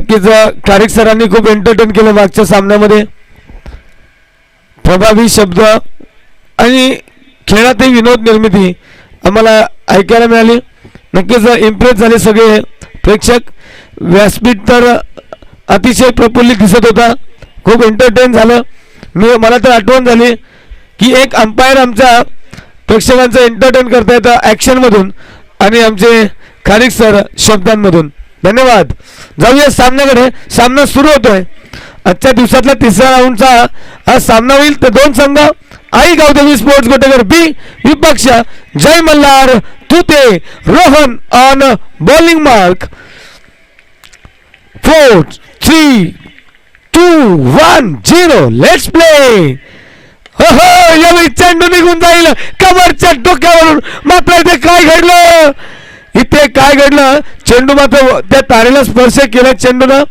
नक्कीच कारिक सरांनी खूप एंटरटेन केलं मागच्या सामन्यामध्ये. प्रभावी शब्द आणि खेळातही विनोद निर्मिती आम्हाला ऐकायला मिळाली. नक्कीच इम्प्रेस झाले सगळे प्रेक्षक. व्यासपीठ तर अतिशय प्रफुल्लित दिसत होता. खूप एंटरटेन झालं. मला तर आठवण झाली की एक अंपायर आमच्या प्रेक्षकांचं एंटरटेन करता येतं ॲक्शनमधून आणि आमचे खारीक सर शब्दांमधून. धन्यवाद. जाऊया सामन्याकडे. सामना सुरू होतोय. आजच्या दिवसातला तिसरा राऊंडचा हा सामना होईल. तर दोन संघ आई गावदेवी स्पोर्ट्स गोटेकर बी विपक्ष Jay Malhar Tute Rohan on bowling mark. 4 3 2 1 0 let's play. हो यावेळी चेंडू निघून जाईल कमरच्या डोक्यावरून. मात्र इथे काय घडलं? इथे काय घडलं? चेंडू मात्र त्या तारेला स्पर्श केला चेंडूनं.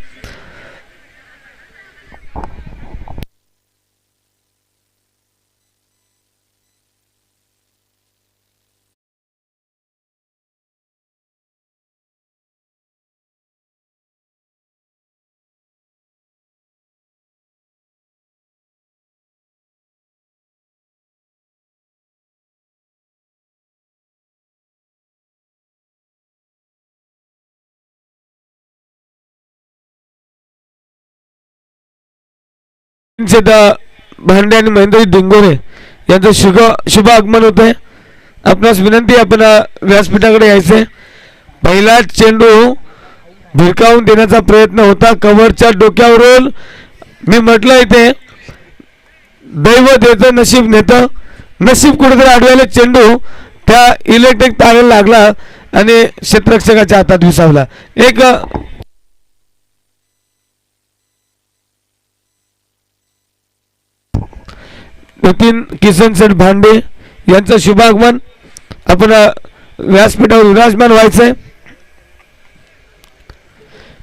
भांडे आणि महेंद्र डिंगोरे यांचं शुभ आगमन होत आहे. आपणास विनंती आपण व्यासपीठाकडे यायचे. पहिला चेंडू भिरकावून देण्याचा प्रयत्न होता कव्हरच्या डोक्यावरून. मी म्हटलं इथे दैव देतं नशीब नेतं. नशीब कुठेतरी अडवायला चेंडू त्या इलेक्ट्रिक तारेला लागला आणि क्षेत्ररक्षकाच्या हातात विसावला. एक नितीन किसन सेठ भांडे यांचं शुभागमन. आपण व्यासपीठावर विराजमान व्हायचंय.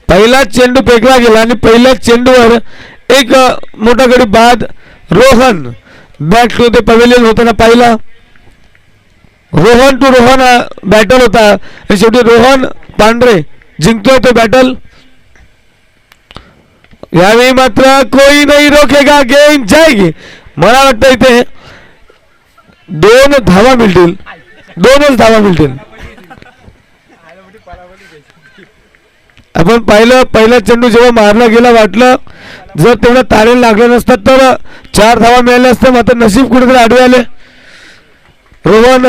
पहिला चेंडू फेकला गेला आणि पहिल्या चेंडूवर एक मोठा गडी बाद. Rohan bat to the pavilion होताना पाहिला. रोहन टू रोहन बॅटल होता आणि शेवटी रोहन पांढरे जिंकतोय तो बॅटल. यावेळी मात्र कोई नाही रोकेगा गेम जाएगी. मला वाटतं इथे 2 धावा मिळतील. 2च धावा मिळतील. आपण पाहिलं पहिला चेंडू जेव्हा मारला गेला वाटलं जर तेवढं तारेला लागलं नसतं तर 4 धावा मिळाल्या असत्या. मात्र नशीब कुठेतरी आडवे आले. रोहन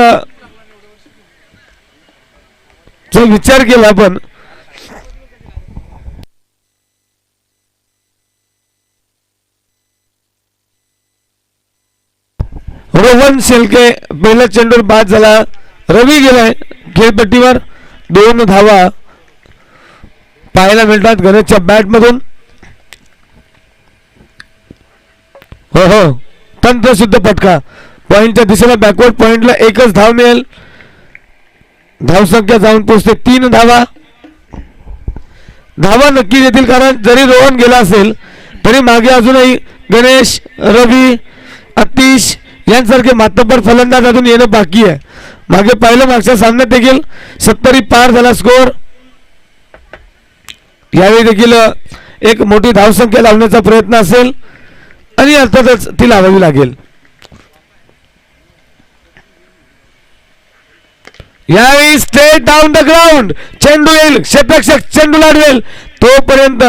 जो विचार केला आपण रोहन शेलके पहिल्या चेंडूवर बाद झाला. रवी गेलाय खेळपट्टीवर. 2 धावा पाहायला मिळतात गणेशच्या बॅट मधून. हो तंत्र शुद्ध फटका. पॉइंटच्या दिशेला बॅकवर्ड पॉइंटला 1च धाव मिळेल. धावसंख्या जाऊन पोहोचते 3 धावा. धावा नक्की येतील कारण जरी रोहन गेला असेल तरी मागे अजूनही गणेश रवी अतिश यांसारखे मातब्बर फलंदाज अजून येणं बाकी आहे. मागे पाहिलं मागच्या सामन्यात देखील 70 पार झाला स्कोअर. यावेळी देखील एक मोठी धावसंख्या लावण्याचा प्रयत्न असेल आणि अर्थातच ती लावावी लागेल. यावेळी स्ट्रेट डाऊन द ग्राउंड चेंडू येईल. क्षेत्ररक्षक चेंडू लाडवेल तोपर्यंत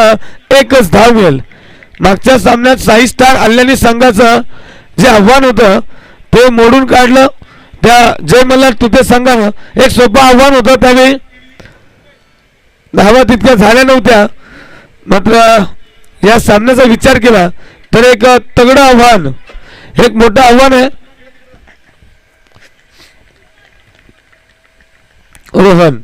1च धाव मिळेल. मागच्या सामन्यात साई स्टार अल्यानी संघाचं जे आव्हान होतं ते मोडून काढलं. त्या जय मल्हार तुते संघानं एक सोपं आव्हान होतं. त्यावेळी धावा तितक्या झाल्या नव्हत्या. मात्र या सामन्याचा विचार केला तर एक तगडं आव्हान एक मोठं आव्हान आहे. रोहन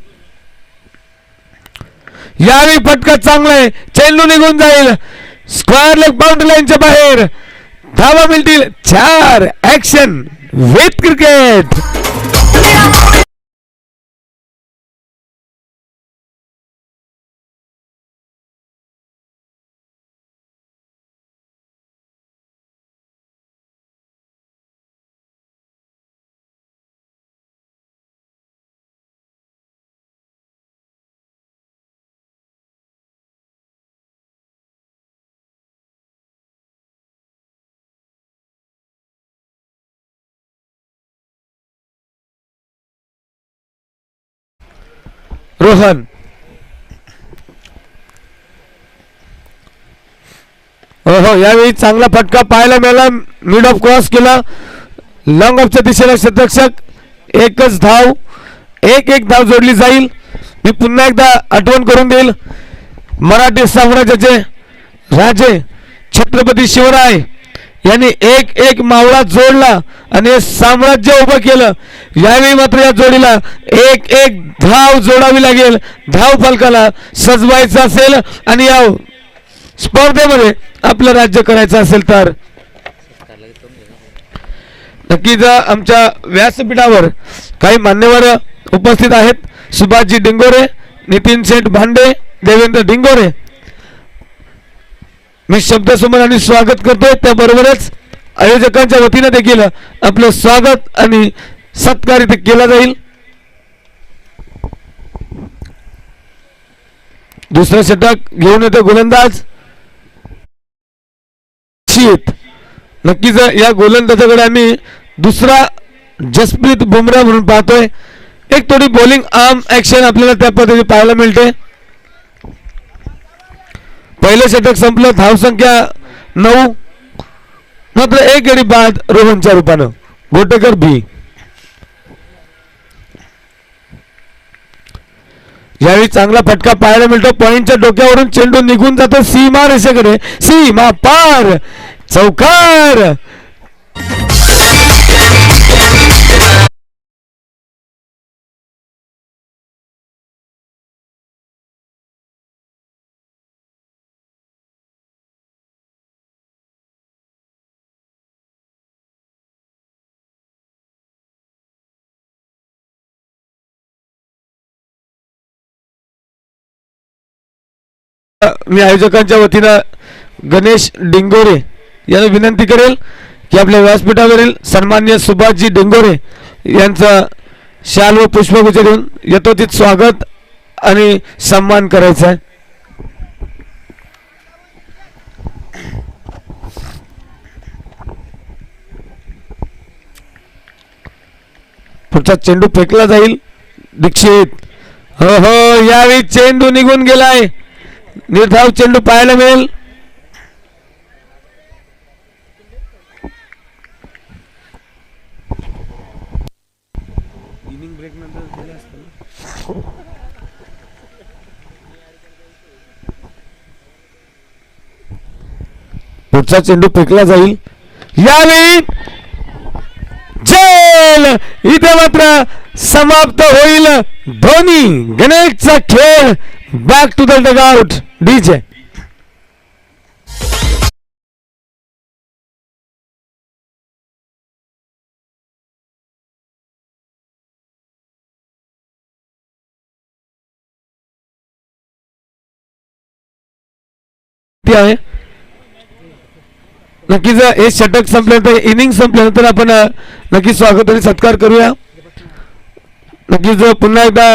यावेळी फटका चांगला आहे. चेंडू निघून जाईल स्क्वेअर लेग बाउंड्री लाईनच्या बाहेर. धावा मिळतील 4. Action with cricket. रोहन. हो यावेळी चांगला फटका पाहायला मिळाला. मिड ऑफ क्रॉस केला. लॉंग ऑफच्या दिशेला क्षेत्ररक्षक. एकच धाव. एक धाव जोडली जाईल. मी पुन्हा एकदा आठवण करून देईल. मराठी साम्राज्याचे राजे छत्रपती शिवराय यांनी एक मावळा जोडला आणि साम्राज्य उभं केलं. यावेळी मात्र या जोडीला एक धाव जोडावी लागेल. धाव फलकाला सजवायचं असेल आणि या स्पर्धेमध्ये आपलं राज्य करायचं असेल तर नक्कीच आमच्या व्यासपीठावर काही मान्यवर उपस्थित आहेत. सुभाषजी डिंगोरे, नितीन शेठ भांडे, देवेंद्र डिंगोरे. मी शब्दसुमन आणि स्वागत करतोय. त्याबरोबरच आयोजकांच्या वतीने देखील आपलं स्वागत आणि सत्कार इथे केला जाईल. दुसरं षटक घेऊन येतो गोलंदाज शीत. नक्कीच या गोलंदाजाकडे आम्ही दुसरा जसप्रीत बुमराह म्हणून पाहतोय. एक थोडी बॉलिंग आर्म ऍक्शन आपल्याला त्या पद्धतीने पाहायला मिळते. पहिलं षटक संपलं. धावसंख्या 9. मात्र एक गडी बाद रोहनच्या रूपानं. गोटेकर बी. यावेळी चांगला फटका पाहायला मिळतो. पॉइंटच्या डोक्यावरून चेंडू निघून जातो सीमा रेषेकडे. सीमा पार. चौकार. मी आयोजकांच्या वतीनं गणेश डिंगोरे यांना विनंती करेल की आपल्या व्यासपीठावरील सन्मान्य सुभाषजी डिंगोरे यांचा शाल व पुष्पगुच्छ देऊन यथोचित स्वागत आणि सन्मान करायचा आहे. पुढचा चेंडू फेकला जाईल. दीक्षित. हो यावेळी चेंडू निघून गेलाय. निर्धाव चेंडू पाहायला मिळेल. इनिंग ब्रेक नंतर पुढचा चेंडू फेकला जाईल. यावेळी जेल. इथे मात्र समाप्त होईल धोनी गणेशचा खेळ. Back to the dugout. DJ. आहे नक्कीच हे षटक संपल्यानंतर इनिंग संपल्यानंतर आपण नक्कीच स्वागत आणि सत्कार करूया. नक्कीच पुन्हा एकदा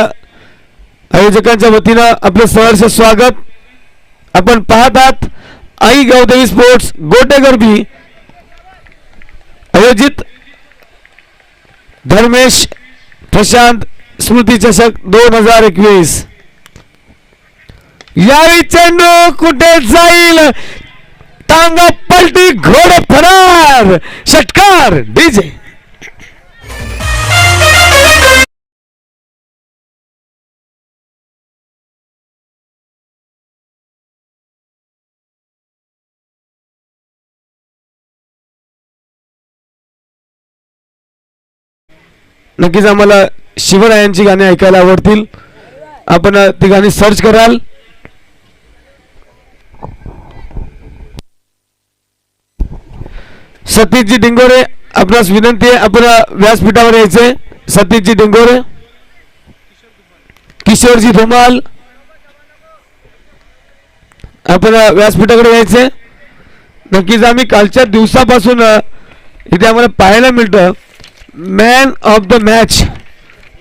आयोजकांच्या वतीनं आपलं सहर्ष स्वागत. आपण पाहत आहात आई गावदेवी स्पोर्ट्स गोटेकर बी आयोजित धर्मेश प्रशांत स्मृती चषक 2021. यावेळी चेंडू कुठे जाईल. टांगा पलटी. घोडे फरार. षटकार. डीजे. नक्कीच आम्हाला शिवरायांची गाणी ऐकायला आवडतील. आपण ती गाणी सर्च कराल. सतीशजी डिंगोरे आपणास विनंती आहे आपण व्यासपीठावर यायचे. सतीशजी डिंगोरे, किशोरजी धुमाल आपण व्यासपीठाकडे यायचे. नक्कीच आम्ही कालच्या दिवसापासून इथे आम्हाला पाहायला मिळतं मॅन ऑफ द मॅच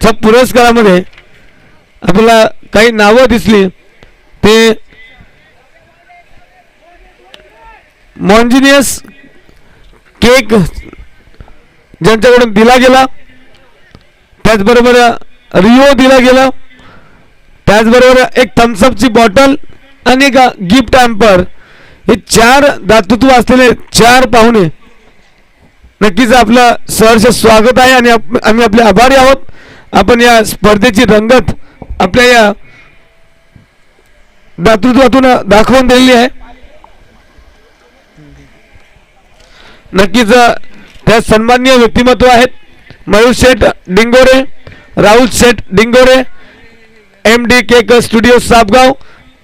च्या पुरस्कारामध्ये आपल्याला काही नावं दिसली. ते मॉन्जिनियस केक ज्यांच्याकडून दिला गेला, त्याचबरोबर रिओ दिला गेला, त्याचबरोबर एक थम्सअपची बॉटल आणि एक गिफ्ट हॅम्पर, हे 4 दातृत्व असलेले 4 पाहुणे नक्कीच आपलं सहर्ष स्वागत आहे आणि आम्ही आपले आभारी आहोत. आपण या स्पर्धेची रंगत आपल्या या दातृत्वातून दाखवून दिलेली आहे. नक्कीच त्या सन्माननीय व्यक्तिमत्व आहेत मयूर शेठ डिंगोरे, राहुल शेठ डिंगोरे, MD केक स्टुडिओ सापगाव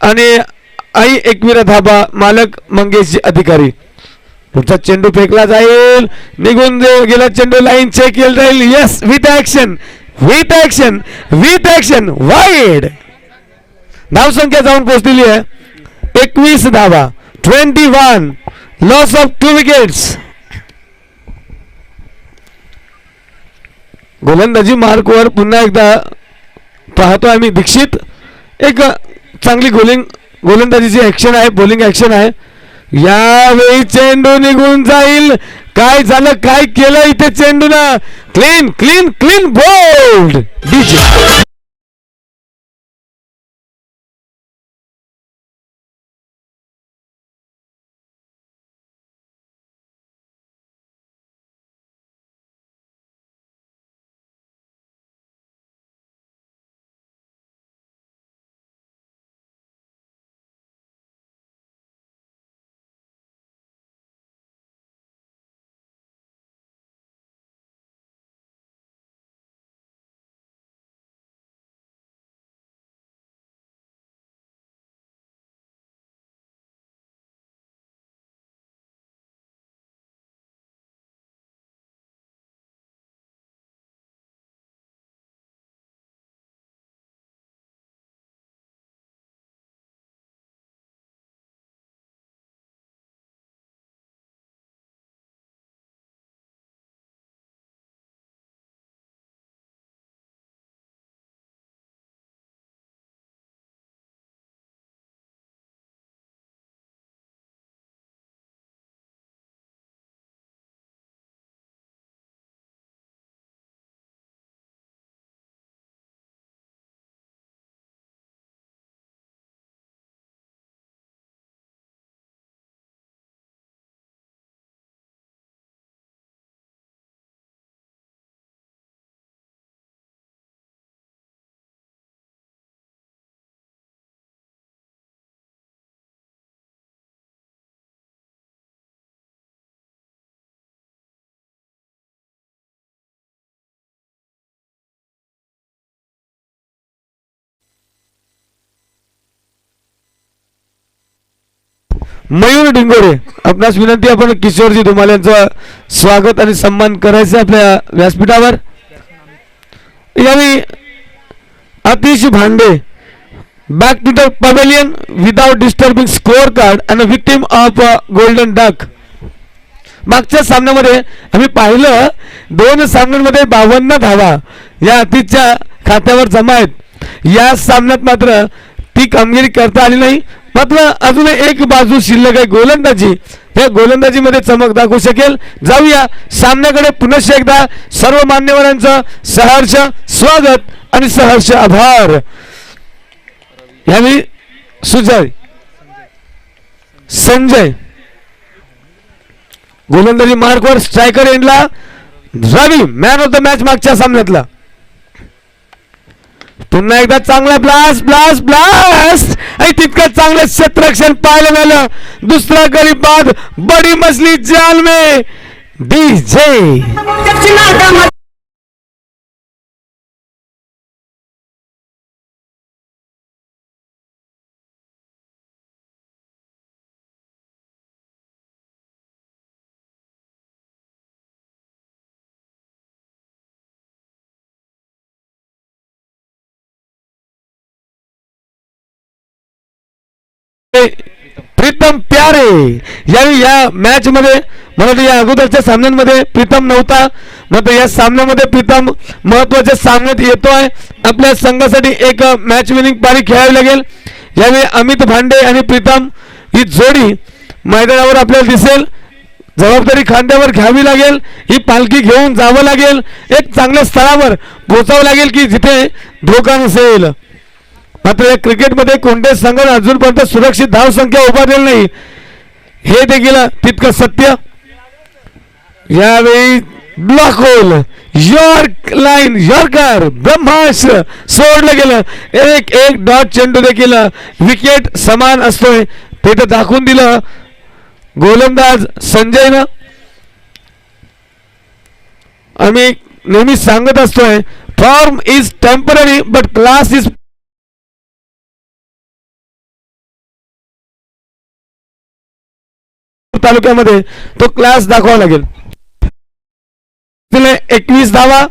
आणि आई एकविरा धाबा मालक मंगेश अधिकारी. पुढचा चेंडू फेकला जाईल, निघून गेला चेंडू, लाईन चेक केली जाईल. Yes, with action with action with action, wide. धावसंख्या जाऊन पोहोचलेली आहे 21 धावा, 21, लॉस ऑफ 2 विकेट्स. गोलंदाजी मार्कवर पुन्हा एकदा पाहतो आम्ही दीक्षित. एक चांगली गोलंदाजीची ऍक्शन आहे, बॉलिंग ऍक्शन आहे. यावेळी चेंडू निघून जाईल. काय झालं, काय केलं इथे चेंडूनं? Clean clean clean bowled. DJ Mayur Dingore, आपणास विनंती, आपण किशोरजी धुमाल यांचं स्वागत आणि सन्मान करायचं आपल्या व्यासपीठावर. यावेळी Atish Bhande, back to the pavilion without disturbing score card and victim of golden duck. मागच्या सामन्यामध्ये आम्ही पाहिलं 2 सामन्यांमध्ये 52 धावा या आतिशच्या खात्यावर जमा आहेत. या सामन्यात मात्र ती कामगिरी करता आली नाही. मात्र अजून एक बाजू शिल्लक आहे गोलंदाजी, त्या गोलंदाजीमध्ये चमक दाखवू शकेल. जाऊया सामन्याकडे. पुनश्च एकदा सर्व मान्यवरांचं सहर्ष स्वागत आणि सहर्ष आभार. यावेळी सुजय संजय गोलंदाजी मार्कवर, स्ट्रायकर एंडला रवी, मॅन ऑफ द मॅच मागच्या सामन्यातला. पुन्हा एकदा चांगला ब्लास्ट ब्लास्ट ब्लास्ट आणि तितकं चांगलं क्षेत्ररक्षण पाहायला मिळालं. दुसरा गरी बाद, बडी मछली जाल में. डीजे प्रीतम प्यारे. या मॅच मध्ये मला या अगोदरच्या सामन्यांमध्ये प्रीतम नव्हता, मात्र या सामन्यामध्ये प्रीतम महत्वाच्या सामन्यात येतोय. आपल्या संघासाठी एक मॅच विनिंग पारी खेळावी लागेल. यावेळी अमित भांडे आणि प्रीतम ही जोडी मैदानावर आपल्याला दिसेल. जबाबदारी खांद्यावर घ्यावी लागेल, ही पालखी घेऊन जावं लागेल, एक चांगल्या स्थळावर पोहोचावं लागेल की जिथे धोका नसेल. मात्र या क्रिकेटमध्ये कोणत्याच संघाने अजूनपर्यंत सुरक्षित धावसंख्या उभारलेली नाही, हे देखील तितकं सत्य. यावेळी block hole, york line, yorker ब्रह्मास्त्र सोडलं गेलं. एक एक डॉट चेंडू देखील विकेट समान असतोय ते तर दाखवून दिलं गोलंदाज संजयनं. आम्ही नेहमी सांगत असतोय, form is temporary but class is तालुक्यामध्ये तो क्लास दाखवावा लागेल. 21 धावा.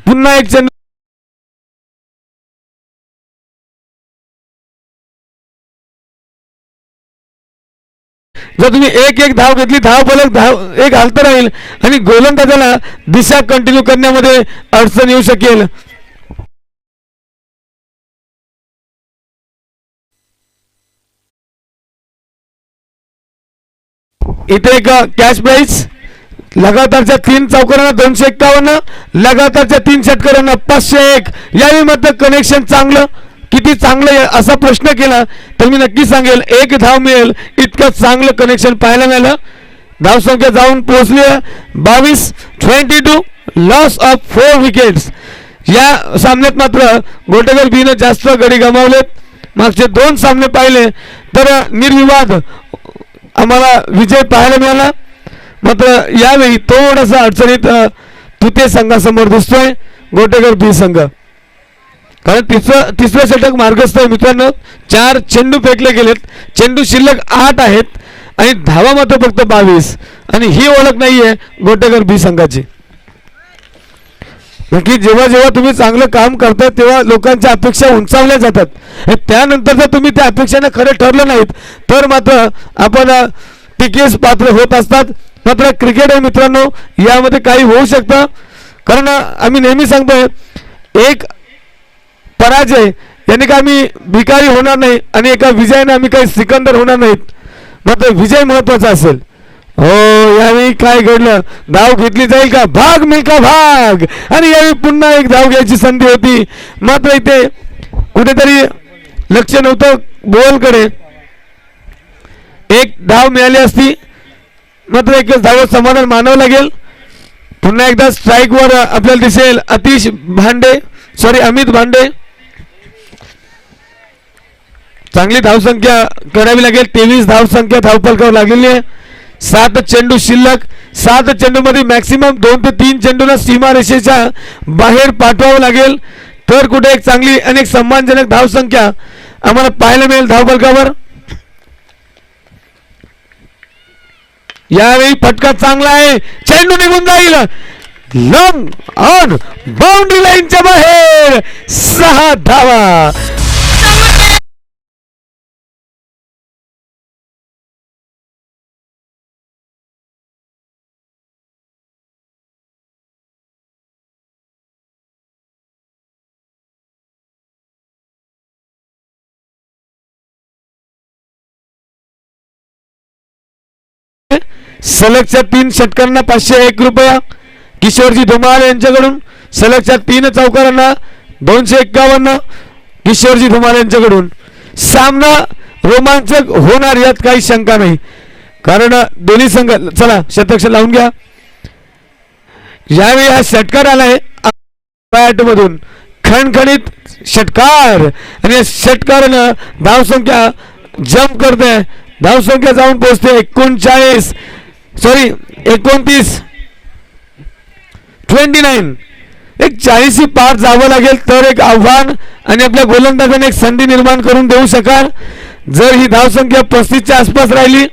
पुन्हा एक चेंडू. जर तुम्ही एक एक धाव घेतली, धाव फलक धाव एक हालत राहील आणि गोलंदाजाला दिशा कंटिन्यू करण्यामध्ये अडचण येऊ शकेल. इथे एक कॅश प्राइज, लगातारच्या 3 चौकारांना 251, लगातारच्या 3 षटकारांना 501. यावेळी मात्र कनेक्शन चांगलं, किती चांगलं असा प्रश्न केला तर मी नक्की सांगेल 1 धाव मिळेल इतकं चांगलं कनेक्शन पाहायला मिळालं. धावसंख्या जाऊन पोहोचली 22-22, लॉस ऑफ 4 विकेट्स. या सामन्यात मात्र गोटेकर बीनं जास्त गडी गमावलेत. मागचे 2 सामने पाहिले तर निर्विवाद आम्हाला विजय पाहायला मिळाला. मात्र यावेळी थोडासा अडचणीत तुते संघासमोर दिसतोय गोटेकर बी संघ, कारण तिसरं षटक मार्गस्थ आहे मित्रांनो. 4 चेंडू फेकले गेलेत, चेंडू शिल्लक 8 आहेत आणि धावा मात्र फक्त 22, आणि ही ओळख नाहीये गोटेकर बी संघाची. नक्की जेव्हा जेव्हा तुम्ही चांगलं काम करता तेव्हा लोकांच्या अपेक्षा उंचावल्या जातात. त्यानंतर जर तुम्ही त्या अपेक्षाने खरे ठरलं नाहीत तर मात्र आपण टीकेस पात्र होत असतात. मात्र क्रिकेट आहे मित्रांनो, यामध्ये काही होऊ शकतं, कारण आम्ही नेहमी सांगतोय एक पराजय याने का आम्ही भिकारी होणार नाही आणि एका विजयाने आम्ही काही सिकंदर होणार नाहीत. मात्र विजय महत्वाचा असेल. हो, यावेळी काय घडलं, धाव घेतली जाईल का, भाग मिल्खा भाग, आणि यावेळी पुन्हा एक धाव घ्यायची संधी होती. मात्र इथे कुठेतरी लक्ष नव्हतं बॉलकडे. एक धाव मिळाली असती, मात्र एकच धाव समाधान मानावं लागेल. पुन्हा एकदा स्ट्राईकवर आपल्याला दिसेल अमित भांडे. चांगली धावसंख्या करावी लागेल. 23 धावसंख्या धावफलकावर लागलेली आहे. 7 चेंडू शिल्लक. 7 चेंडू मध्ये मॅक्सिमम 2 ते 3 चेंडूला सीमारेषेच्या बाहेर पाठवावं लागेल तर कुठे एक चांगली आणि एक सन्मानजनक धावसंख्या आम्हाला पाहायला मिळेल धावफलकावर. यावेळी फटका चांगला आहे, चेंडू निघून जाईल लॉंग ऑन बाउंड्री लाईनच्या बाहेर. 6 धावा. सलगच्या 3 षटकांना 501 रुपया. किशोरजी धुमाळ यांच्याकडून सलगच्या 3 चौकारांना 251 किशोरजी धुमाळ यांच्याकडून. सामना रोमांचक होणार यात काही शंका नाही, कारण दोन्ही संघ. चला शतक लावून घ्या. यावेळी हा षटकार आलाय बॅट मधून, खणखणीत षटकार, आणि या षटकारानं धावसंख्या जम्प करते. धावसंख्या जाऊन पोहोचते 29. एक 40 पार जावं लागेल तर एक आव्हान आणि आपल्या गोलंदाजाने एक संधी निर्माण करून देऊ शकाल. जर ही धावसंख्या 35च्या आसपास राहिली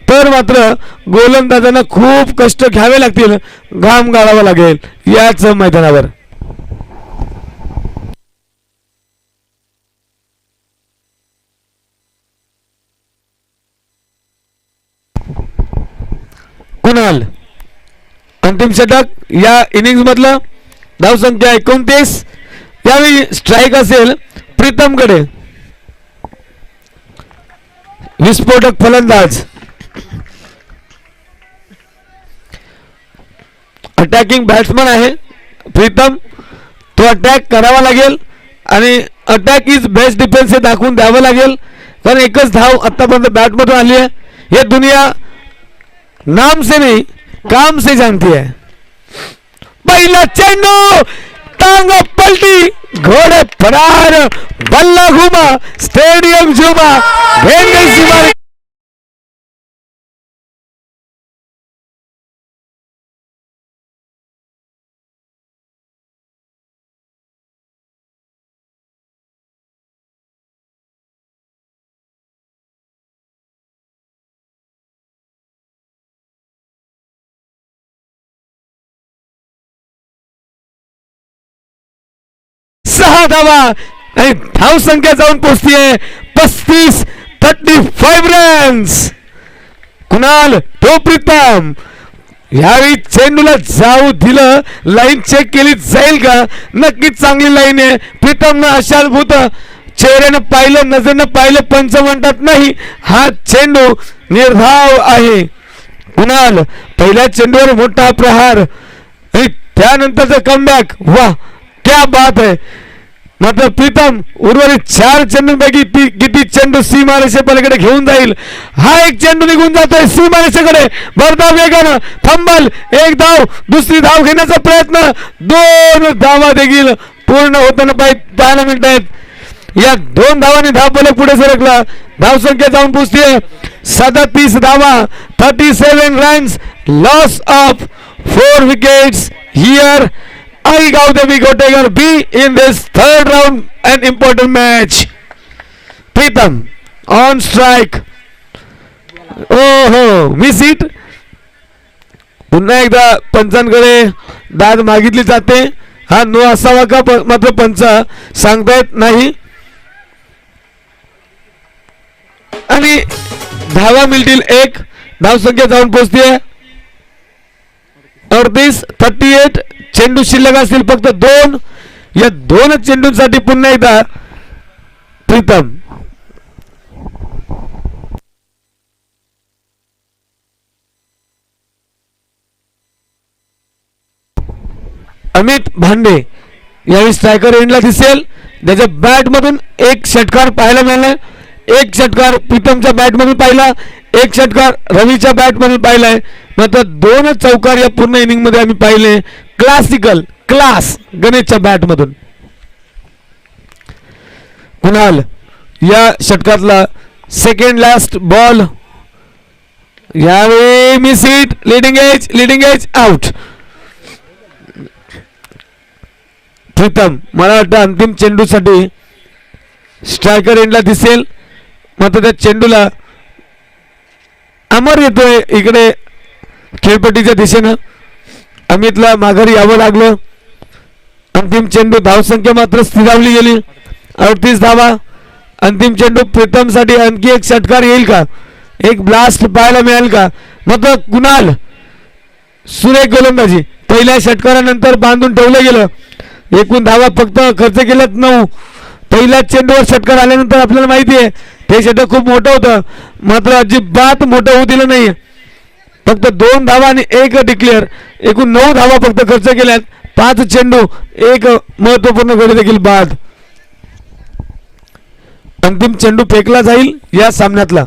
तर मात्र गोलंदाजांना खूप कष्ट घ्यावे लागतील, घाम गाळावा लागेल याच मैदानावर. कुणाल अंतिम षटक या इनिंग्स मधलं. धावसंख्या 29. यावेळी स्ट्राईक असेल प्रीतमकडे. विस्फोटक फलंदाज, अटॅकिंग बॅट्समन आहे प्रीतम तो अटॅक करावा लागेल आणि अटॅक इज बेस्ट डिफेन्स हे दाखवून द्यावं लागेल, कारण एकच धाव आतापर्यंत बॅटमधून आली आहे. ये दुनिया नाम से नहीं काम से जानती है. पहिला चेंडू टांग पलटी घोड़े फरार बल्ला घुमा स्टेडियम झुमा भेंड गई सीमा. सहा धावा आणि धाव संख्या जाऊन पोहोचतीये 35 रन्स. कुणाल तो प्रीतम यावेळी चेंडूला जाऊ दिलं, लाईन चेक केली जाईल का? नक्कीच चांगली लाईन आहे. प्रीतमनं आशाभूत चेहऱ्यानं पाहिलं, नजरनं पाहिलं, पंच म्हणतात नाही हा चेंडू निर्धाव आहे. कुणाल पहिल्या चेंडूवर मोठा प्रहार आणि त्यानंतरचं कमबॅक, वाह क्या बात है. मात्र प्रीतम उर्वरित 4 चेंडूंपैकी किती चेंडू सीमारेषे पलीकडे घेऊन जाईल. हा एक चेंडू निघून जातोय सीमारेषेकडे, भरधाव वेगानं फंबल, एक धाव, दुसरी धाव घेण्याचा प्रयत्न, 2 धावा देखील पूर्ण होताना पाहायला मिळत आहेत. या 2 धावांनी धावफलक पुढे सरकला. धावसंख्या जाऊन पोहोचते 37 धावा, 37 runs, loss of 4 wickets here. I got the wicket B in this third round, an important match. Pritam on strike. Oh, miss it. पुन्हा एकदा पंचांकडे दाद मागितली जाते. हा नो असावा का मात्र पंच सांगता येत नाही आणि धावा मिळतील 1. धावसंख्या जाऊन पोहोचते 38. चेंडू शिल्लक असतील फक्त 2. या 2 चेंडूंसाठी पुन्हा एकदा प्रीतम. अमित भांडे यावेळी स्ट्रायकर एंडला दिसेल. त्याच्या बॅट मधून एक षटकार पाहायला मिळाला. एक षटकार प्रीतमच्या बॅट मधून पाहिला, एक षटकार रवीच्या बॅट मधून पाहिलाय. मात्र 2 चौकार या पूर्ण इनिंग मध्ये आम्ही पाहिले. क्लासिकल क्लास गणेशच्या बॅट मधून. कुणाल या षटकातला सेकंड लास्ट बॉल, यावेळी miss hit. Leading edge out. Pritam मला वाटतं अंतिम चेंडूसाठी स्ट्रायकर एंडला दिसेल. मात्र त्या चेंडूला अमर येतोय इकडे खेळपट्टीच्या दिशेनं. अमितला माघारी यावं लागलं. अंतिम चेंडू, धावसंख्या मात्र स्थिरावली गेली 38 धावा. अंतिम चेंडू प्रीतमसाठी आणखी एक षटकार येईल का, एक ब्लास्ट पाहायला मिळेल का? मात्र कुणाल सुरेख गोलंदाजी. पहिल्या षटकारानंतर बांधून ठेवलं गेलं. एकूण धावा फक्त खर्च केल्यात 9. पहिल्या चेंडूवर षटकार आल्यानंतर आपल्याला माहिती आहे ते षटक खूप मोठं होतं, मात्र अजिबात मोठं होऊ दिलं नाही. फक्त 2 धावा आणि 1 डिक्लेअर. एकूण 9 धावा फक्त खर्च केल्यात. 5 चेंडू, 1 महत्वपूर्ण गडी देखील बाद. अंतिम चेंडू फेकला जाईल या सामन्यातला.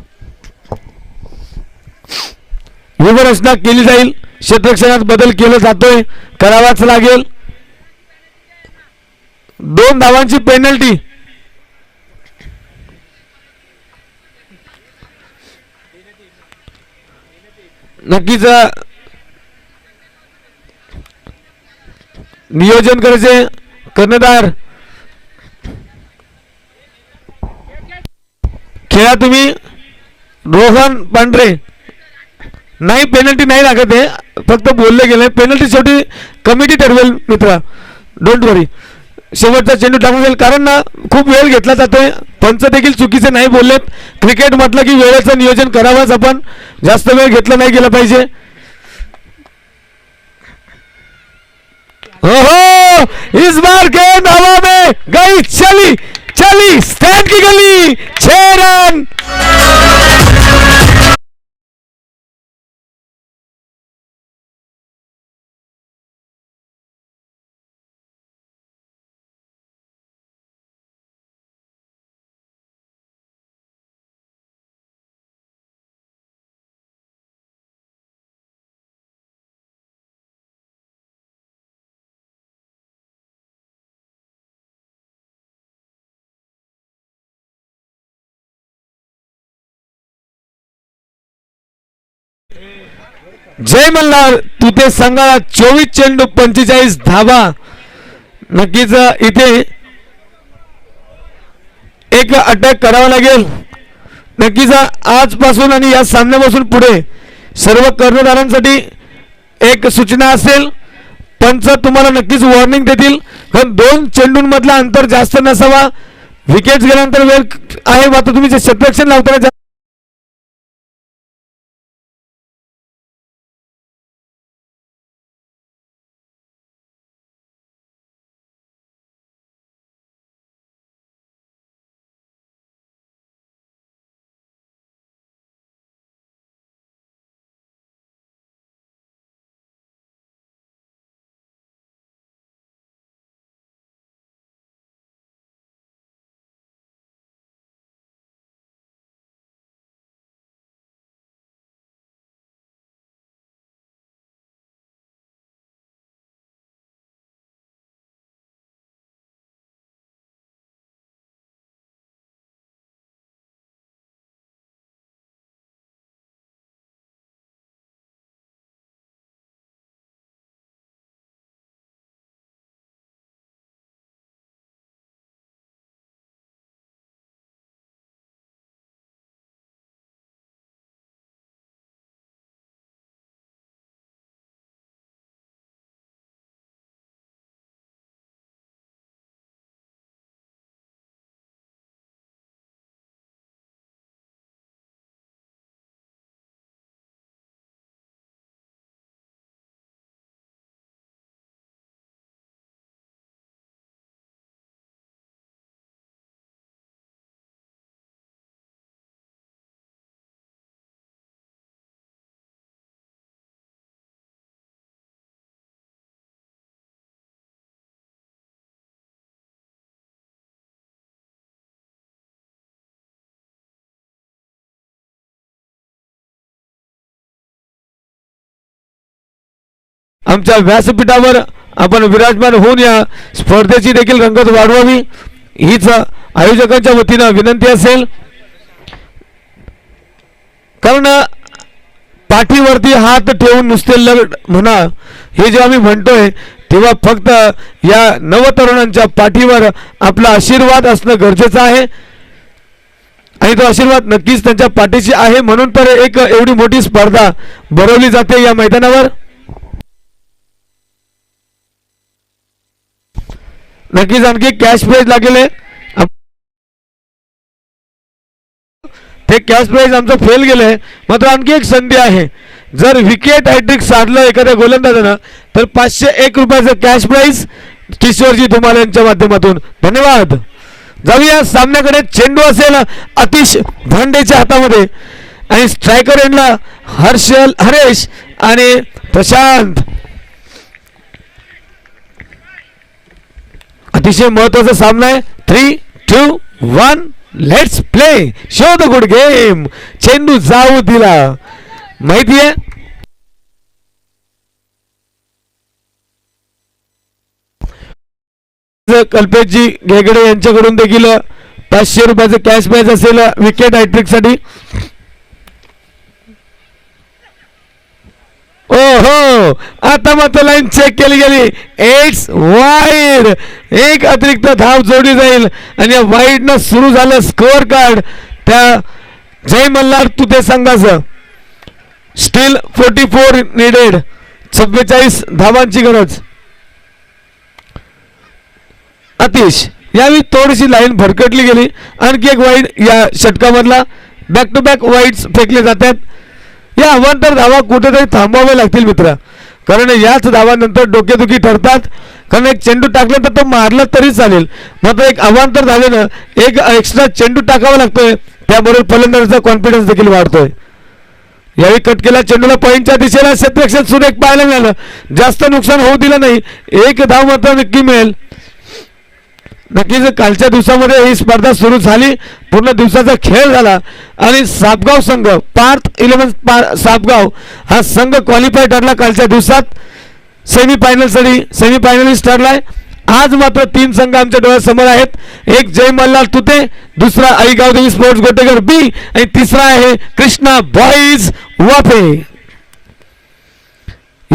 व्यूहरचना केली जाईल. क्षेत्ररक्षणात बदल केला जातोय, करावाच लागेल. 2 धावांची पेनल्टी. नक्कीच नियोजन करायचे कर्णधार. खेळा तुम्ही. रोहन पांढरे. नाही पेनल्टी नाही लागत आहे, फक्त बोलले गेले. पेनल्टी शेवटी कमिटी ठरवेल मित्रा, डोंट वरी. शेवटचा चेंडू टाकून जाईल, कारण ना खूप वेळ घेतला जातोय. पंच देखील चुकीचे नाही बोललेत. क्रिकेट म्हटलं की वेळेचं नियोजन करावंच आपण, जास्त वेळ घेतला नाही गेला पाहिजे. ओहो, इस बार गेंद हवा में गई, चली स्टैंड की गली. 6 रन. जय मल्हार तुते संघाला 24 चेंडू 45 धावा. नक्कीच इथे एक अटॅक करावा लागेल. नक्कीच आजपासून आणि या सामन्यापासून पुढे सर्व कर्णधारांसाठी एक सूचना असेल. पंच तुम्हाला नक्कीच वॉर्निंग देतील, कारण 2 चेंडूंमधला अंतर जास्त नसावा. विकेट्स गेल्यानंतर वेळ आहे, मात्र तुम्ही जे क्षेत्ररक्षण लावताना आमच्या व्यासपीठावर आपण विराजमान होऊन या स्पर्धेची देखील रंगत वाढवावी हीच आयोजकांच्या वतीनं विनंती असेल. कारण पाठीवरती हात ठेवून नुसते म्हणा हे जे आम्ही म्हणतोय, तेव्हा फक्त या नवतरुणांच्या पाठीवर आपला आशीर्वाद असणं गरजेचं आहे आणि तो आशीर्वाद नक्कीच त्यांच्या पाठीशी आहे. म्हणून तर एक एवढी मोठी स्पर्धा भरवली जाते या मैदानावर. नक्कीच आणखी कॅश प्राइज लागेल आहे, ते कॅश प्राइज आमचं फेल गेलंय. मात्र आणखी एक संधी आहे, जर विकेट हॅट्रिक साधलं एखाद्या गोलंदाजानं तर 501 रुपयाचं कॅश प्राइज किशोरजी धुमाल यांच्या माध्यमातून. धन्यवाद. जाऊया सामन्याकडे. चेंडू असेल आतिश भांडेच्या हातामध्ये आणि स्ट्रायकर एंडला हरेश आणि प्रशांत. अतिशय महत्वाचा सामना आहे. 3, 2, 1 let's play. Show the good game. चेंडू जाऊ दिला. माहिती आहे कल्पेशजी घेगडे यांच्याकडून देखील 500 रुपयाचं कॅश प्राइज असेल विकेट हॅट्रिक साठी. ओहो, आता मात्र लाईन चेक केली गेली. It's wide. एक अतिरिक्त धाव जोडली जाईल आणि या वाईडनं सुरू झालं स्कोअर कार्ड त्या जय मल्हार तुते संघाचं. Steel 44 needed. 44 धावांची गरज. अतिश यावेळी थोडीशी लाईन भरकटली गेली. आणखी एक वाईड या षटकामधला. बॅक टू बॅक वाईड्स फेकले जातात. या अवांतर धावा कुठेतरी थांबवाव्या लागतील मित्र, कारण याच धावानंतर डोकेदुखी ठरतात. कारण एक चेंडू टाकला तर तो मारला तरी चालेल, मात्र एक अवांतर धावेनं एक एक्स्ट्रा चेंडू टाकावा लागतोय. त्याबरोबर फलंदाजाचा कॉन्फिडन्स देखील वाढतोय. यावेळी कट केला चेंडूला पॉईंटच्या दिशेला. क्षेत्ररक्षण सुरेख पाहायला मिळालं. जास्त नुकसान होऊ दिलं नाही. एक धाव मात्र नक्की मिळेल. नक्कीच कालच्या दिवसामध्ये ही स्पर्धा सुरू झाली. पूर्ण दिवसाचा खेळ झाला आणि सापगाव संघ पार्थ 11 सापगाव हा संघ क्वालिफाय ठरला. कालच्या दिवसात सेमीफायनलिस्ट ठरलाय. आज मात्र 3 संघ आमच्या डोळ्यासमोर आहेत. एक जय मल्हार तुते, दुसरा आईगाव देवी स्पोर्ट्स गोटेकर बी आणि तिसरा आहे कृष्णा बॉईज वाफे.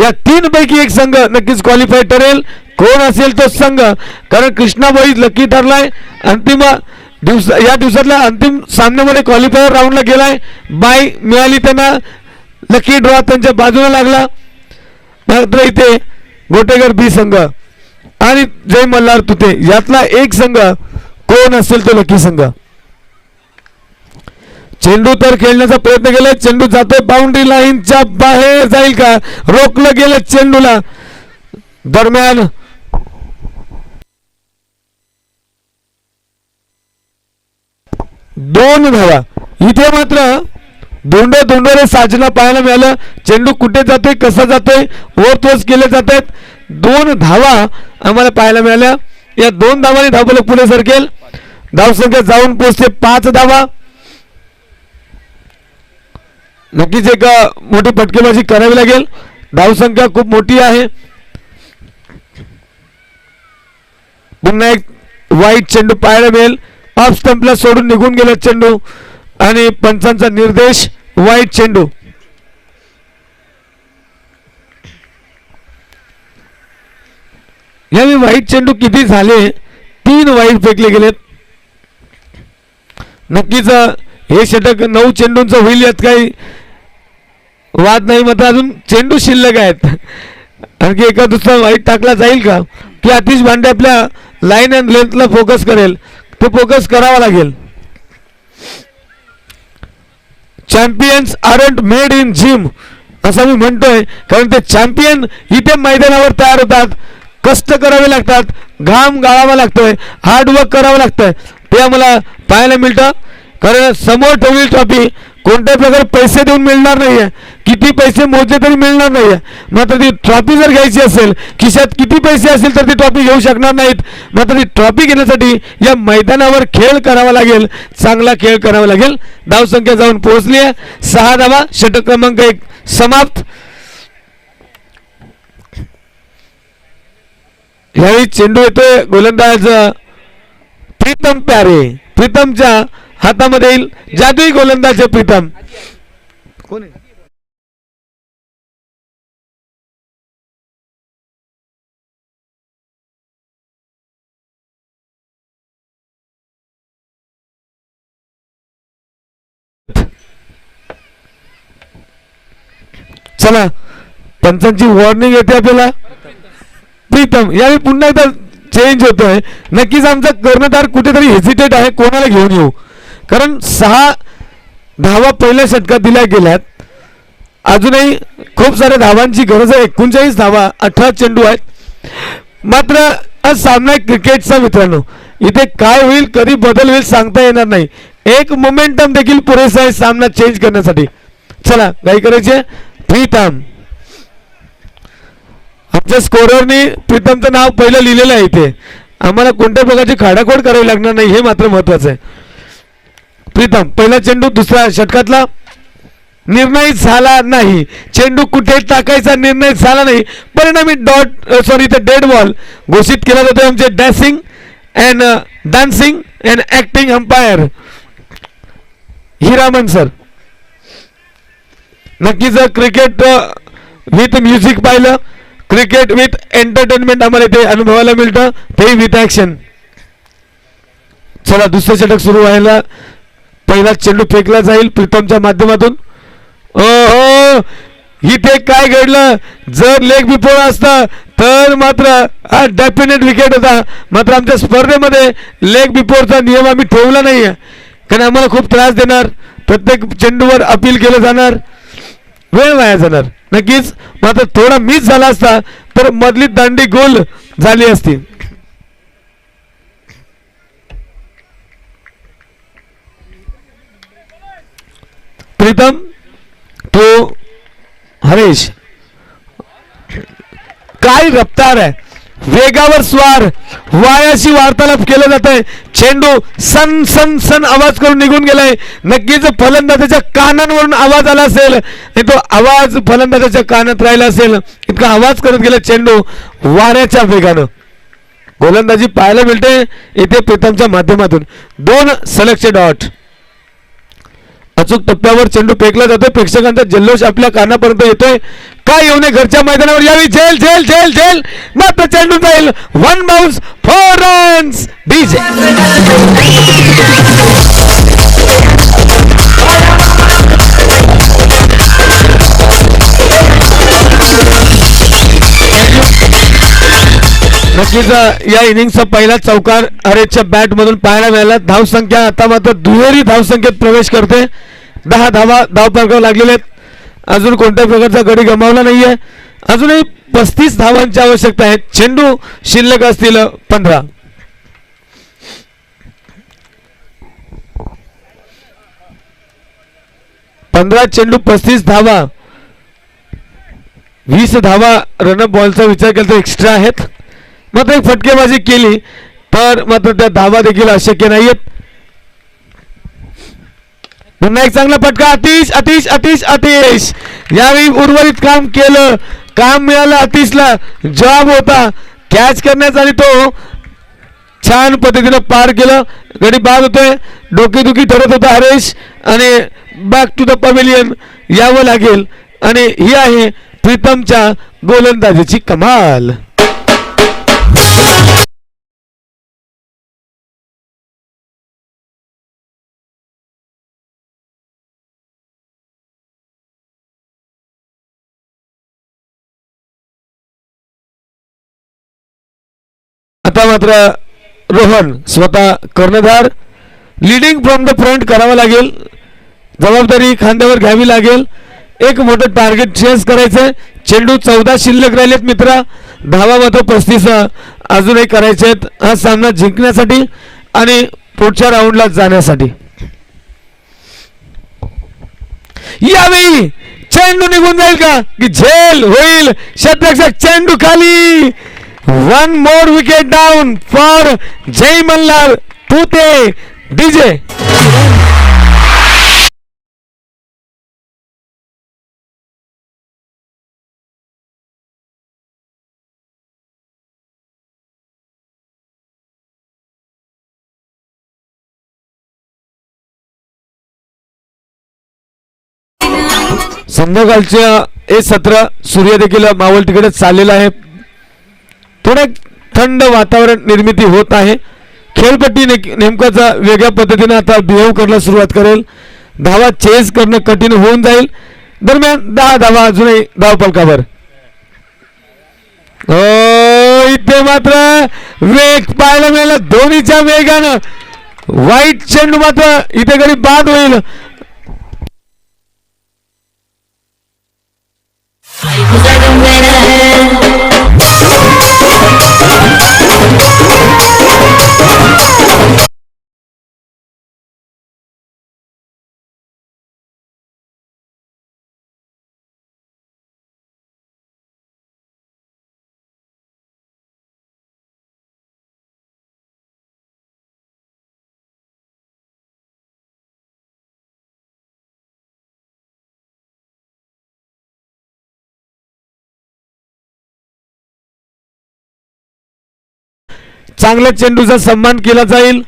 या तीन पैकी एक संघ नक्कीच क्वालिफाय ठरेल. कोण असेल तो संघ, कारण कृष्णाबाई लकी ठरलाय. अंतिम या दिवसातल्या अंतिम सामन्यामध्ये क्वालिफायर राऊंडला गेलाय. बाय मिळाली त्यांना, लकी ड्रॉ त्यांच्या बाजूला लागला. मात्र इथे गोटेगर बी संघ आणि जय मल्हार तुते यातला एक संघ कोण असेल तो लकी संघ. चेंडू तर खेळण्याचा प्रयत्न केला. चेंडू जातोय बाउंड्री लाईनच्या बाहेर, जाईल का? रोखलं गेलं चेंडूला. दरम्यान दोन धावा. इथे मात्र धोंडोरे साजना पाहायला मिळालं. चेंडू कुठे जातोय, कसा जातोय, ओव्हरथ्रोज केले जात आहेत. 2 धावा आम्हाला पाहायला मिळाल्या. या 2 धावांनी धावफलक पुढे सरकेल. धावसंख्या जाऊन पोहोचते 5 धावा. नक्कीच एक मोठी फटकेबाजी करावी लागेल. धावसंख्या खूप मोठी आहे. पुन्हा एक वाईट चेंडू पाहायला मिळेल. ऑफ स्टंपला सोडून निघून गेला चेंडू आणि पंचांचा निर्देश वाईट चेंडू. यावेळी वाईट चेंडू किती झाले? 3 वाईट फेकले गेलेत. नक्कीच हे षटक 9 चेंडूंचं होईल, यात काही वाद नाही. मात्र अजून चेंडू शिल्लक आहेत. आणखी एका दुसरा वाईट टाकला जाईल का, की आतिश भांडे आपल्या लाईन अँड लेंथला फोकस करेल? तो फोकस करावा लागेल. Champions aren't made in gym असं मी म्हणतोय, कारण ते चॅम्पियन इथे मैदानावर तयार होतात. कष्ट करावे लागतात, घाम गाळावा लागतोय, हार्डवर्क करावं लागतंय. ते आम्हाला पाहायला मिळतं. कारण समोर ठेवलेली ट्रॉफी कोणत्याही प्रकारे पैसे देऊन मिळणार नाहीये. किती पैसे मोजले तरी मिळणार नाहीये. मात्र ती ट्रॉफी जर घ्यायची असेल, खिशात किती पैसे असेल तर ती ट्रॉफी घेऊ शकणार नाहीत. मात्र ती ट्रॉफी घेण्यासाठी या मैदानावर खेळ करावा लागेल, चांगला खेळ करावा लागेल. धावसंख्या जाऊन पोहोचली आहे 6 धावा. षटक क्रमांक 1 समाप्त. यावेळी चेंडू येतोय गोलंदाज प्रीतम प्यारे. प्रीतमच्या हातामध्ये येईल. जादुई गोलंदाज प्रीतम. कोण आहे? चला, पंचांची वॉर्निंग येते आपल्याला. प्रीतम यावेळी पुन्हा एकदा चेंज होतोय. नक्कीच आमचा कर्णधार कुठेतरी हेजिटेट आहे, कोणाला घेऊन येऊ. कारण 6 धावा पहिल्या षटकात दिल्या गेल्यात. अजूनही खूप साऱ्या धावांची गरज आहे. 39 धावा, 18 चेंडू आहेत. मात्र आज सामना क्रिकेटचा मित्रांनो. इथे काय होईल, कधी बदल होईल सांगता येणार नाही. एक मोमेंटम देखील पुरेसा आहे सामना चेंज करण्यासाठी. चला, काय करायचे? प्रीतम. आमच्या स्कोररनी प्रीतमचं नाव पहिलं लिहिलेलं आहे इथे. आम्हाला कोणत्या प्रकारची खाडाखोड करावी लागणार नाही, हे मात्र महत्वाचं आहे. प्रीतम पहिला चेंडू दुसऱ्या षटकातला निर्णय झाला नाही. चेंडू कुठे टाकायचा निर्णय झाला नाही. परिणामी डेड बॉल घोषित केला जातो. आमचे dashing and dancing and acting umpire Hiraman sir. नक्कीच क्रिकेट विथ म्युझिक पाहिलं, क्रिकेट विथ एंटरटेनमेंट आम्हाला इथे अनुभवायला मिळतं, ते विथ ऍक्शन. चला, दुसरं षटक सुरू व्हायला. पहिला चेंडू फेकला जाईल प्रीतमच्या माध्यमातून. ओहो, इथे काय घडलं? जर लेग बिफोर असता तर मात्र हा डेफिनेट विकेट होता. मात्र आमच्या स्पर्धेमध्ये लेग बिफोरचा नियम आम्ही ठेवला नाहीये, कारण आम्हाला खूप त्रास देणार. प्रत्येक चेंडूवर अपील केलं जाणार, वेळ वाया जाणार. नक्कीच मात्र थोडा मिस झाला असता तर मधली दांडी गोल झाली असती. प्रीतम तो हरेश. काय रफ्तार आहे, वेगावर स्वार, वायाशी वार्तालाप केलं जात आहे. चेंडू सन सन सन आवाज करून निघून गेलाय. नक्कीच फलंदाजाच्या कानांवरून आवाज आला असेल आणि तो आवाज फलंदाजाच्या कानात राहिला असेल. इतका आवाज करत गेला चेंडू वाऱ्याच्या वेगानं. गोलंदाजी पाहायला मिळते इथे प्रीतमच्या माध्यमातून. 2 सलगचे डॉट. अचूक टप्प्यावर चेंडू फेकला जातोय. प्रेक्षकांचा जल्लोष आपल्या कानापर्यंत येतोय. काय येऊ नये घरच्या मैदानावर यावी. झेल झेल झेल झेल मात्र चेंडू जाईल. 1 बाउन्स 4 रन्स. डीजे नक्कीच या इनिंगचा पहिला चौकार हरेशच्या बॅट मधून पाहायला मिळाला. धावसंख्या आता मात्र दुहेरी धावसंख्येत प्रवेश करते. 10 धावा धावफलकावर लागलेले आहेत. अजून कोणत्याही प्रकारचा गडी गमावला नाहीये. अजूनही 35 धावांची आवश्यकता आहे. चेंडू शिल्लक असतील 15. चेंडू 35 धावा. 20 धावा रनअप बॉलचा विचार केला तर एक्स्ट्रा आहेत. मात्र एक फटकेबाजी केली तर मात्र त्या धावा देखील अशक्य नाहीयेत. पुन्हा एक चांगला फटका. अतिश अतिश अतिश अतिश यावेळी उर्वरित काम केलं. काम मिळालं अतिशला. जॉब होता कॅच करण्याचा आणि तो छान पद्धतीनं पार केलं. गडी बाद होतोय. डोकेदुखी ठरत होता हरेश आणि बॅक टू द पवेलियन यावं लागेल. आणि ही आहे प्रीतमच्या गोलंदाजीची कमाल. आता मात्र रोहन स्वतः कर्णधार. लीडिंग फ्रॉम द फ्रंट करावं लागेल. जबाबदारी खांद्यावर घ्यावी लागेल. एक मोठं टार्गेट चेस करायचंय. चेंडू 14 शिल्लक राहिलेत मित्रा. धावा मात्र 35 अजूनही करायचे आहेत हा सामना जिंकण्यासाठी आणि पुढच्या राऊंडला जाण्यासाठी. यावेळी चेंडू निघून जाईल का की झेल होईल. शतरक्षक चेंडू खाली. 1 more wicket down for Jay Malhar Tute. DJ संध्याकाळच्या हे सत्र सूर्य देखील मावळ तिकडे चाललेला आहे. थोडं थंड वातावरण निर्मिती होत आहे. खेळपट्टी नेमकाच वेगळ्या पद्धतीने आता बिहेव करायला सुरुवात करेल. धावा चेस करणं कठीण होऊन जाईल. दरम्यान 10 धावा अजूनही धावफलकावर. इथे मात्र वेग पाहायला मिळाला धोनीच्या वेगानं. वाईट चेंडू मात्र इथे गडी बाद होईल. चांगल्या चेंडूचा सन्मान केला जाईल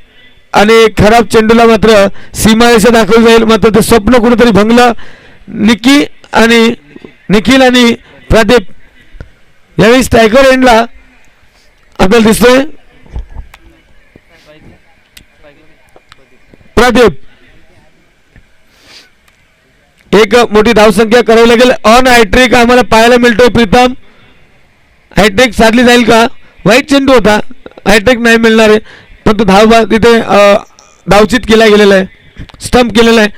आणि खराब चेंडूला मात्र सीमारेषा दाखवली जाईल. मात्र ते स्वप्न कुठेतरी भंगलं. निखिल आणि प्रदीप यावेळी स्ट्रायकर एंडला आपल्याला दिसतोय. प्रदीप एक मोठी धावसंख्या करावी लागेल. ऑन हॅट्रिक आम्हाला पाहायला मिळतोय. प्रीतम हॅट्रिक साधली जाईल का. वाईट चेंडू होता. हॅट्रिक नाही मिळणार आहे. पण तो धाव तिथे धावचित केला गेलेला आहे. स्टंप केलेला आहे.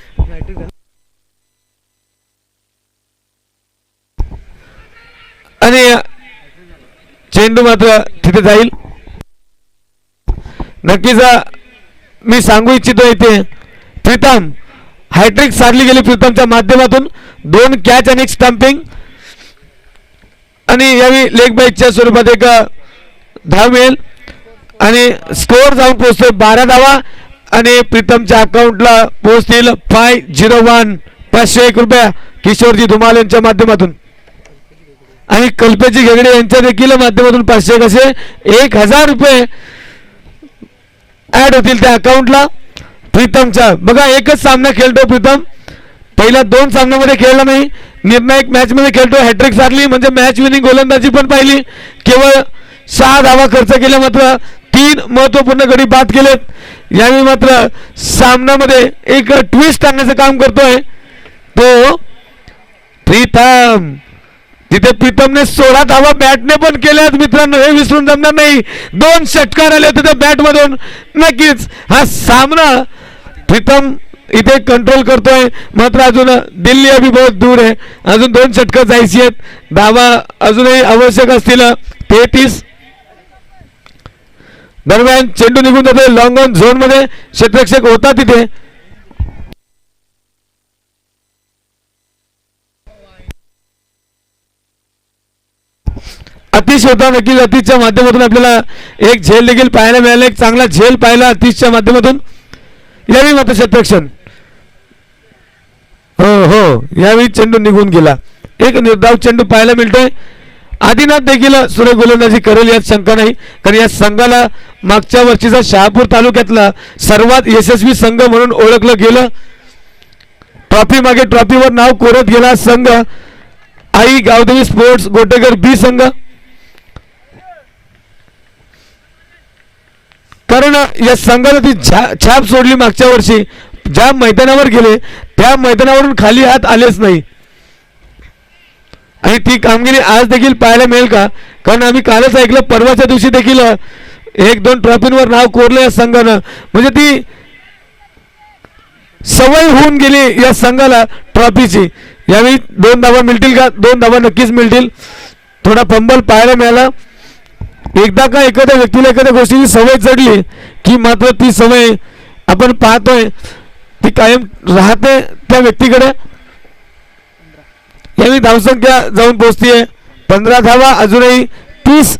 आणि चेंडू मात्र तिथे जाईल. नक्कीच मी सांगू इच्छितो इथे प्रीतम हॅट्रिक साधली गेली प्रीतमच्या माध्यमातून. 2 कॅच आणि 1 स्टंपिंग आणि यावेळी लेग बाईकच्या स्वरूपात एक धाव मिळेल आणि स्कोअर जाऊन पोहोचतोय 12 धावा आणि प्रीतमच्या अकाउंटला पोहोचतील 501 501 रुपये किशोरजी धुमाल यांच्या माध्यमातून आणि कल्पेजी घेगडे यांच्या देखील माध्यमातून 500 असे 1000 रुपये ऍड होतील त्या अकाउंटला प्रीतमच्या. बघा एकच सामना खेळतो प्रीतम. पहिल्या 2 सामन्यामध्ये खेळला नाही, निर्णायक मॅच मध्ये खेळतो, हॅट्रिक साधली म्हणजे मॅच विनिंग गोलंदाजी पण पाहिली, केवळ 6 धावा खर्च केल्या, मात्र 3 महत्वपूर्ण गडी बाद केलेत. यावेळी मात्र सामन्यामध्ये एक ट्विस्ट आणण्याचं काम करतोय तो प्रीतम. तिथे प्रीतमने 16 धावा बॅटने पण केल्यात मित्रांनो, हे विसरून जमणार नाही. 2 षटकार आले होते त्या बॅट मधून. नक्कीच हा सामना प्रीतम इथे कंट्रोल करतोय, मात्र अजून दिल्ली अभी बहुत दूर आहे, अजून 2 षटकार जायची आहेत. धावा अजूनही आवश्यक असतील 33. दरम्यान चेंडू निघून जातोय लॉंग ऑन झोन मध्ये, क्षेत्ररक्षक होता तिथे. अतिश होता, नक्कीच अतिशच्या माध्यमातून आपल्याला एक झेल देखील पाहायला मिळाला, एक चांगला झेल पाहिला अतिशच्या माध्यमातून. यावेळी मात्र क्षेत्ररक्षण हो यावेळी चेंडू निघून गेला. एक निर्धाव चेंडू पाहायला मिळतोय. आदिनाथ देखील सुरेख गोलंदाजी करेल यात शंका नाही, कारण या संघाला मागच्या वर्षीचा शहापूर तालुक्यातला सर्वात यशस्वी संघ म्हणून ओळखलं गेलं. ट्रॉफी मागे ट्रॉफीवर नाव कोरत गेला संघ आई गावदेवी स्पोर्ट्स गोटेकर बी संघ. कारण या संघाने ती छाप सोडली मागच्या वर्षी, ज्या मैदानावर गेले त्या मैदानावरून खाली हात आलेच नाही, आणि ती कामगिरी आज देखील पाहायला मिळेल का? कारण आम्ही कालच ऐकलं, परवाच्या दिवशी देखील 1-2 ट्रॉफींवर नाव कोरलं या संघानं. म्हणजे ती सवय होऊन गेली या संघाला ट्रॉफीची. यावेळी 2 धावा मिळतील का? 2 धावा नक्कीच मिळतील. थोडा फंबल पाहायला मिळाला. एकदा का एखाद्या व्यक्तीला एखाद्या गोष्टीची सवय चढली की मात्र ती सवय आपण पाहतोय ती कायम राहते त्या व्यक्तीकडे. यावेळी धावसंख्या जाऊन पोहोचतीये 15 धावा, अजूनही 30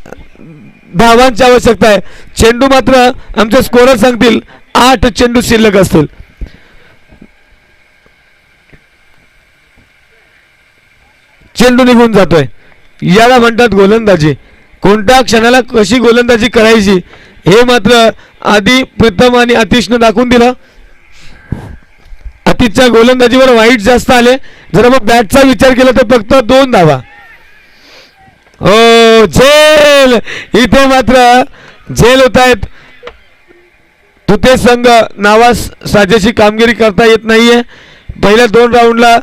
धावांची आवश्यकता आहे. चेंडू मात्र आमचे स्कोरर सांगतील 8 चेंडू शिल्लक असतील. चेंडू निघून जातोय, याला म्हणतात गोलंदाजी. कोणत्या क्षणाला कशी गोलंदाजी करायची हे मात्र आधी प्रीतम आणि आतिशनं दाखवून दिलं. आतिशच्या गोलंदाजीवर वाईट जास्त आले. जर मग बॅटचा विचार केला तर फक्त 2 धावा. हो झेल, इथे मात्र झेल होत आहेत. तुते संघ नावास साजेशी कामगिरी करता येत नाहीये. पहिल्या 2 राऊंडला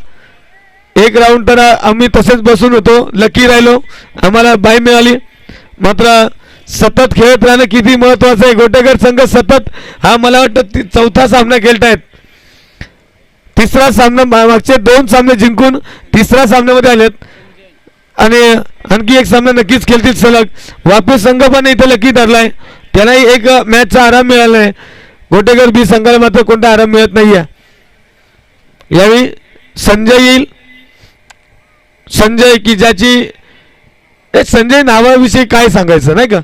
1 राऊंड तर आम्ही तसेच बसून होतो, लकी राहिलो, आम्हाला बाय मिळाली. मात्र सतत खेळत राहणं किती महत्वाचं आहे. गोटेकर संघ सतत हा मला वाटतं 4था सामना खेळतायत. 3रा सामना, मागचे 2 सामने जिंकून 3ऱ्या सामन्यामध्ये आलेत आणि आणखी 1 सामना नक्कीच खेळतील सलग. वापस संघ पण इथे लकी ठरलाय, त्यालाही 1 मॅचचा आराम मिळाला आहे. गोटेकर बी संघाला मात्र कोणता आराम मिळत नाहीये. यावेळी संजय येईल. संजय की ज्याची संजय नावाविषयी काय सांगायचं नाही का,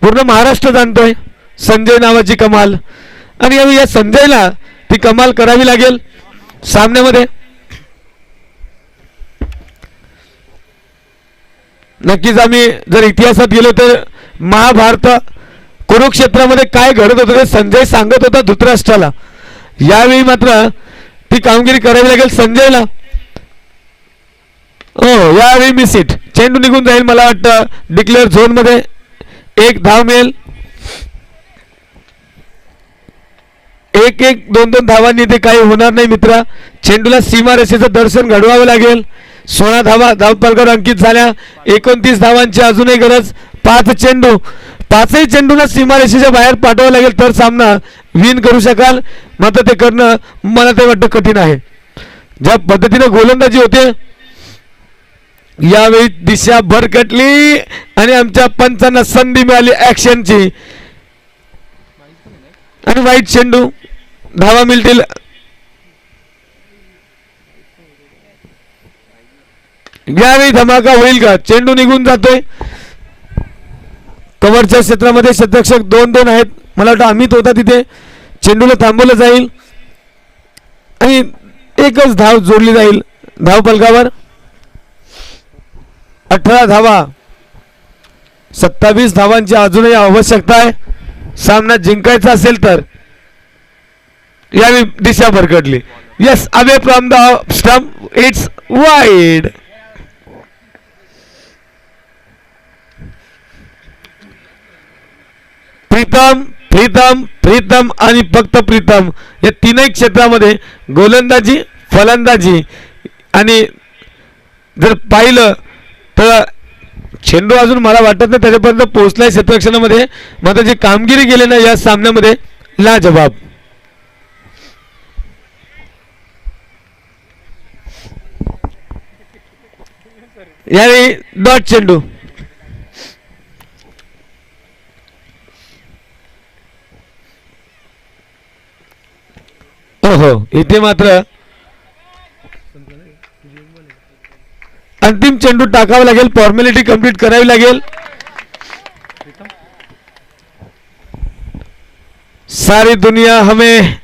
पूर्ण महाराष्ट्र जाणतोय संजय नावाची कमाल. आणि यावेळी या संजयला ती कमाल करावी लागेल सामन्यामध्ये. नक्कीच आम्ही जर इतिहासात गेलो तर महाभारत कुरुक्षेत्रामध्ये काय घडत होतं ते संजय सांगत होता धृतराष्ट्राला. यावेळी मात्र ती कामगिरी करावी लागेल संजयला. हो यावेळी मिस हिट, चेंडू निघून जाईल. मला वाटतं डिक्लेअर झोन मध्ये 1 धाव मिळेल. 1-1, 2-2 धावांनी ते काही होणार नाही मित्रा. चेंडूला सीमारेषेचं दर्शन घडवावं लागेल. 16 धावा धावफलकावर अंकित झाल्या. 29 धावांची अजूनही गरज. 5 चेंडू, 5ही चेंडूला सीमारेषेच्या बाहेर पाठवावं लागेल तर सामना विन करू शकाल. मात्र ते करणं मला ते वाटतं कठीण आहे. ज्या पद्धतीने गोलंदाजी होते यावेळी दिशा भरकटली आणि आमच्या पंचांना संधी मिळाली ऍक्शनची. आणि वाईट चेंडू, धावा मिळतील. यावेळी धमाका होईल का? चेंडू निघून जातोय. कव्हरच्या क्षेत्रामध्ये क्षेत्ररक्षक 2-2 आहेत. मला वाटतं अमित होता तिथे. चेंडूला थांबवलं जाईल आणि 1च धाव जोडली जाईल धाव फलकावर. 18 धावा, 27 धावांची अजूनही आवश्यकता आहे सामना जिंकायचा असेल तर. याने दिशा भरकटली. Yes, away from the stump, it's wide. Pritam Pritam Pritam आणि फक्त प्रीतम या तीनही क्षेत्रामध्ये गोलंदाजी, फलंदाजी आणि जर पाहिलं तर चेंडू अजून मला वाटत नाही त्याच्यापर्यंत पोहोचलाय क्षेत्ररक्षणामध्ये. मात्र जी कामगिरी केली ना या सामन्यामध्ये लाजवाब. यावेळी डॉट चेंडू. हो इथे मात्र अंतिम चेंडू टाकावा लागेल, फॉर्मॅलिटी कंप्लीट करावी लागेल. सारी दुनिया हमें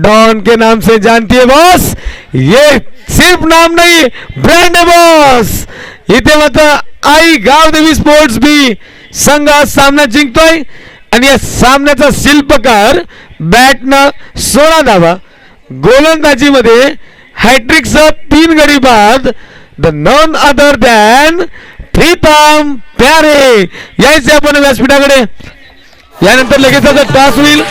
डॉन के नाम से जानती है बॉस. ये सिर्फ नाम नहीं, ब्रँड आहे बॉस. इथे मात्र आई गावदेवी स्पोर्ट्स बी संघ आज सामना जिंकतोय आणि या सामन्याचा शिल्पकार बॅटनं 16 धावा, गोलंदाजीमध्ये हॅट्रिकसह 3 गडी बाद, the none other than Pritam Pyare. यायचे आपण व्यासपीठाकडे. यानंतर लगेच टॉस होईल.